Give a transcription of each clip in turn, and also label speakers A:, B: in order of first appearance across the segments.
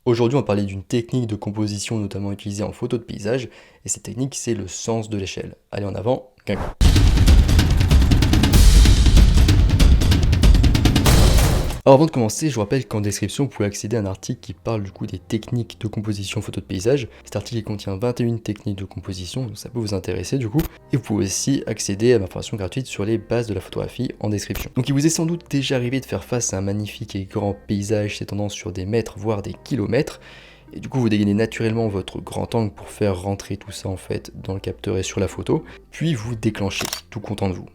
A: Aujourd'hui, on va parler d'une technique de composition notamment utilisée en photo de paysage, et cette technique, c'est le sens de l'échelle. Allez, en avant, gang. Alors avant de commencer, je vous rappelle qu'en description, vous pouvez accéder à un article qui parle du coup des techniques de composition photo de paysage. Cet article contient 21 techniques de composition, donc ça peut vous intéresser du coup. Et vous pouvez aussi accéder à ma formation gratuite sur les bases de la photographie en description. Donc il vous est sans doute déjà arrivé de faire face à un magnifique et grand paysage s'étendant sur des mètres, voire des kilomètres. Et du coup, vous dégainez naturellement votre grand angle pour faire rentrer tout ça en fait dans le capteur et sur la photo. Puis vous déclenchez, tout content de vous.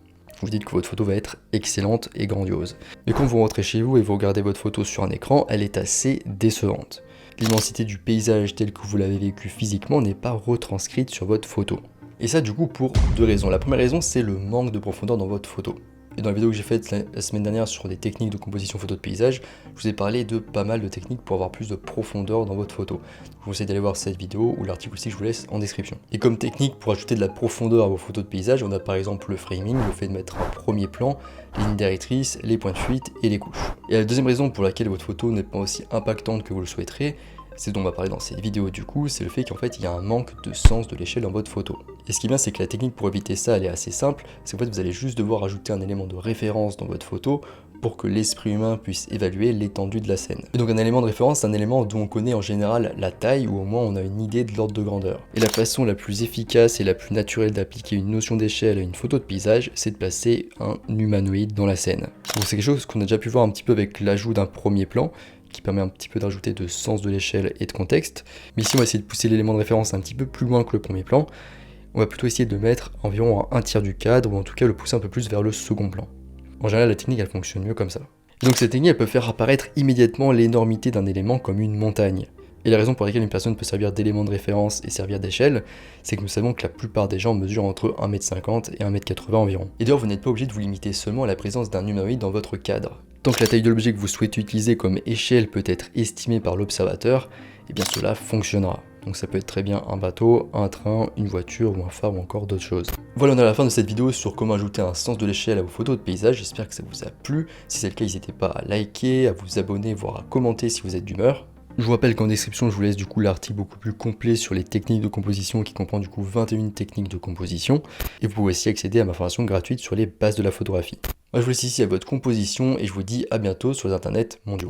A: Vous dites que votre photo va être excellente et grandiose. Mais quand vous rentrez chez vous et vous regardez votre photo sur un écran, elle est assez décevante. L'immensité du paysage tel que vous l'avez vécu physiquement n'est pas retranscrite sur votre photo. Et ça du coup pour deux raisons. La première raison, c'est le manque de profondeur dans votre photo. Et dans la vidéo que j'ai faite la semaine dernière sur des techniques de composition photo de paysage, je vous ai parlé de pas mal de techniques pour avoir plus de profondeur dans votre photo. Je vous conseille d'aller voir cette vidéo ou l'article aussi que je vous laisse en description. Et comme technique pour ajouter de la profondeur à vos photos de paysage, on a par exemple le framing, le fait de mettre un premier plan, les lignes directrices, les points de fuite et les couches. Et la deuxième raison pour laquelle votre photo n'est pas aussi impactante que vous le souhaiterez, c'est dont on va parler dans cette vidéo du coup, c'est le fait qu'en fait il y a un manque de sens de l'échelle dans votre photo. Et ce qui est bien, c'est que la technique pour éviter ça, elle est assez simple, c'est qu'en fait vous allez juste devoir ajouter un élément de référence dans votre photo pour que l'esprit humain puisse évaluer l'étendue de la scène. Et donc un élément de référence, c'est un élément dont on connaît en général la taille, ou au moins on a une idée de l'ordre de grandeur. Et la façon la plus efficace et la plus naturelle d'appliquer une notion d'échelle à une photo de paysage, c'est de placer un humanoïde dans la scène. Donc c'est quelque chose qu'on a déjà pu voir un petit peu avec l'ajout d'un premier plan, qui permet un petit peu d'ajouter de sens de l'échelle et de contexte. Mais ici on va essayer de pousser l'élément de référence un petit peu plus loin que le premier plan. On va plutôt essayer de le mettre environ à un tiers du cadre, ou en tout cas le pousser un peu plus vers le second plan. En général, la technique elle fonctionne mieux comme ça. Et donc cette technique elle peut faire apparaître immédiatement l'énormité d'un élément comme une montagne. Et la raison pour laquelle une personne peut servir d'élément de référence et servir d'échelle, c'est que nous savons que la plupart des gens mesurent entre 1m50 et 1m80 environ. Et d'ailleurs, vous n'êtes pas obligé de vous limiter seulement à la présence d'un humanoïde dans votre cadre. Tant que la taille de l'objet que vous souhaitez utiliser comme échelle peut être estimée par l'observateur, et bien cela fonctionnera. Donc ça peut être très bien un bateau, un train, une voiture ou un phare ou encore d'autres choses. Voilà, on est à la fin de cette vidéo sur comment ajouter un sens de l'échelle à vos photos de paysage. J'espère que ça vous a plu. Si c'est le cas, n'hésitez pas à liker, à vous abonner, voire à commenter si vous êtes d'humeur. Je vous rappelle qu'en description, je vous laisse du coup l'article beaucoup plus complet sur les techniques de composition qui comprend du coup 21 techniques de composition. Et vous pouvez aussi accéder à ma formation gratuite sur les bases de la photographie. Moi, je vous laisse ici à votre composition et je vous dis à bientôt sur les internets mondiaux.